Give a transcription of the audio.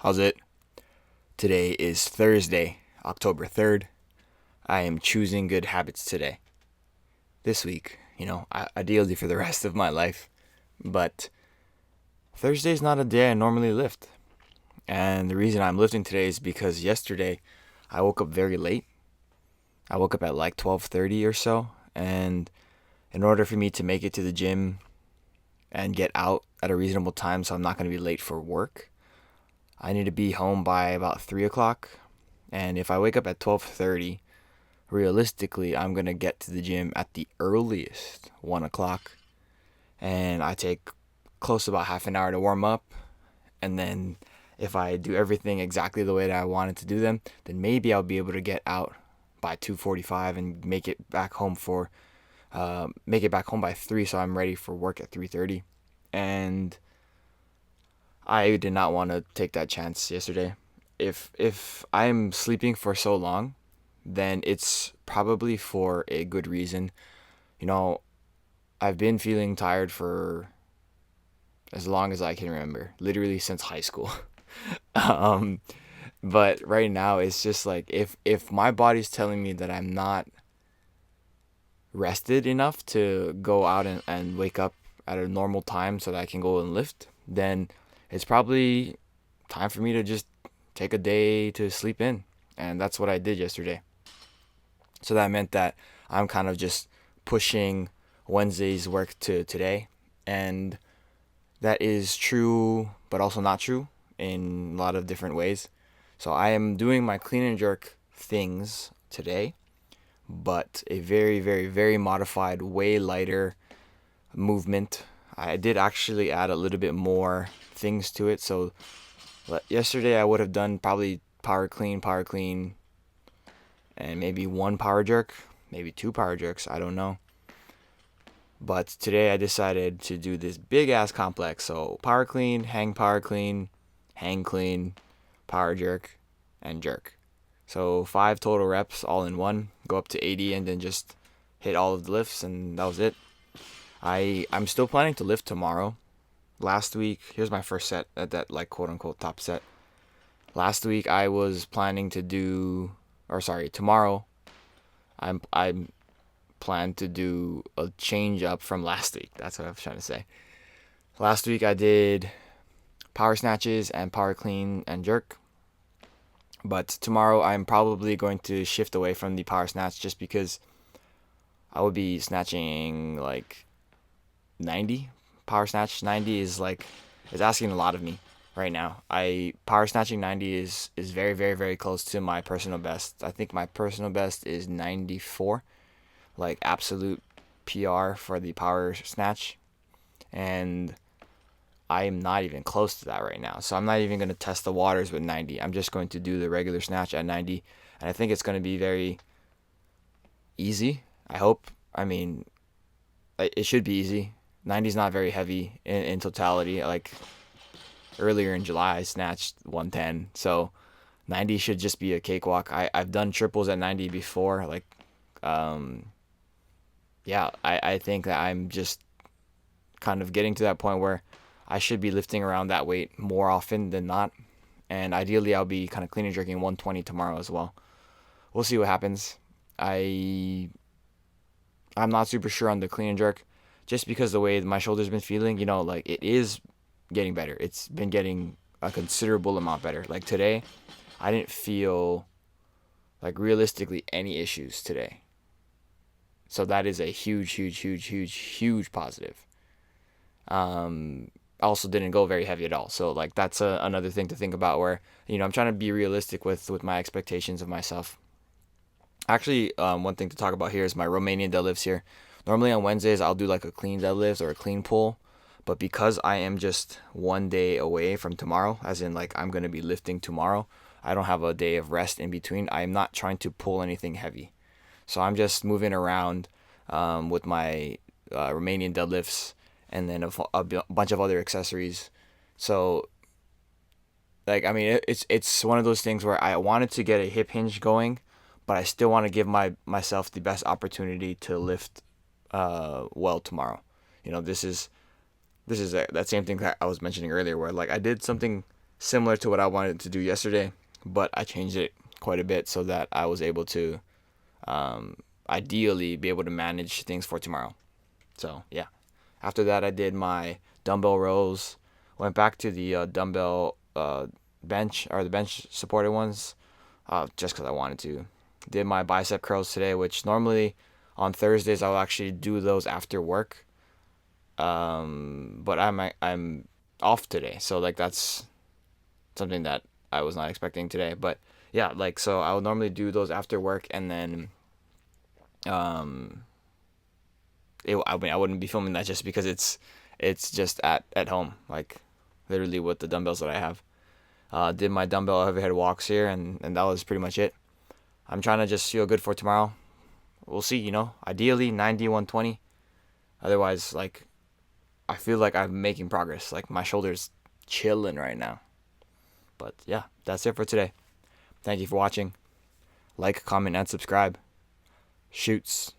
How's it? Today is Thursday, October 3rd. I am choosing good habits today. This week, ideally for the rest of my life. But Thursday's not a day I normally lift. And the reason I'm lifting today is because yesterday I woke up very late. I woke up at like 12:30 or so, and in order for me to make it to the gym and get out at a reasonable time so I'm not going to be late for work, I need to be home by about 3 o'clock. And if I wake up at 12:30, realistically, I'm going to get to the gym at the earliest 1 o'clock. And I take close to about half an hour to warm up. And then if I do everything exactly the way that I wanted to do them, then maybe I'll be able to get out by 2:45 and make it back home by 3, so I'm ready for work at 3:30. And I did not want to take that chance yesterday. If I'm sleeping for so long, then it's probably for a good reason. You know, I've been feeling tired for as long as I can remember, literally since high school. um, but right now it's just like if my body's telling me that I'm not rested enough to go out and wake up at a normal time so that I can go and lift, then it's probably time for me to just take a day to sleep in. And that's what I did yesterday. So that meant that I'm kind of just pushing Wednesday's work to today. And that is true, but also not true in a lot of different ways. So I am doing my clean and jerk things today, but a very, very, very modified, way lighter movement. I did actually add a little bit more things to it. So yesterday I would have done probably power clean, and maybe one power jerk, maybe two power jerks, I don't know. But today I decided to do this big ass complex. So power clean, hang clean, power jerk, and jerk. So 5 total reps all in one. Go up to 80 and then just hit all of the lifts, and that was it. I'm still planning to lift tomorrow. Last week, here's my first set at that like quote unquote top set. Last week I was planning to do, or sorry, tomorrow I'm planned to do a change up from last week. That's what I was trying to say. Last week I did power snatches and power clean and jerk. But tomorrow I'm probably going to shift away from the power snatch just because I would be snatching like 90. Power snatch 90 is asking a lot of me right now. Power snatching 90 is very, very, very close to my personal best. I think my personal best is 94, like absolute PR for the power snatch, and I am not even close to that right now. So I'm not even going to test the waters with 90. I'm just going to do the regular snatch at 90, and I think it's going to be very easy. I hope. I mean, it should be easy. 90 is not very heavy in totality. Like earlier in July, I snatched 110, so 90 should just be a cakewalk. I've done triples at 90 before. I think that I'm just kind of getting to that point where I should be lifting around that weight more often than not. And ideally, I'll be kind of clean and jerking 120 tomorrow as well. We'll see what happens. I'm not super sure on the clean and jerk, just because the way my shoulder's been feeling, it is getting better. It's been getting a considerable amount better. Like today, I didn't feel like realistically any issues today. So that is a huge, huge, huge, huge, huge positive. I also didn't go very heavy at all. So like that's another thing to think about where, I'm trying to be realistic with my expectations of myself. Actually, one thing to talk about here is my Romanian deadlifts here. Normally on Wednesdays, I'll do like a clean deadlift or a clean pull. But because I am just one day away from tomorrow, as in like I'm going to be lifting tomorrow, I don't have a day of rest in between. I am not trying to pull anything heavy. So I'm just moving around with my Romanian deadlifts and then a bunch of other accessories. So, it's one of those things where I wanted to get a hip hinge going, but I still want to give myself the best opportunity to lift well tomorrow. This is that same thing that I was mentioning earlier, where like I did something similar to what I wanted to do yesterday, but I changed it quite a bit so that I was able to ideally be able to manage things for tomorrow. So yeah, after that I did my dumbbell rows, went back to the dumbbell bench, or the bench supported ones, just because I wanted to. Did my bicep curls today, which normally on Thursdays I'll actually do those after work. But I'm off today, so like that's something that I was not expecting today. But yeah, like so I would normally do those after work, and then um, I mean I wouldn't be filming that just because it's just at home, like literally with the dumbbells that I have. Did my dumbbell overhead walks here, and that was pretty much it. I'm trying to just feel good for tomorrow. We'll see, Ideally 90, 120. Otherwise, like, I feel like I'm making progress. Like, my shoulder's chilling right now. But yeah, that's it for today. Thank you for watching. Like, comment, and subscribe. Shoots.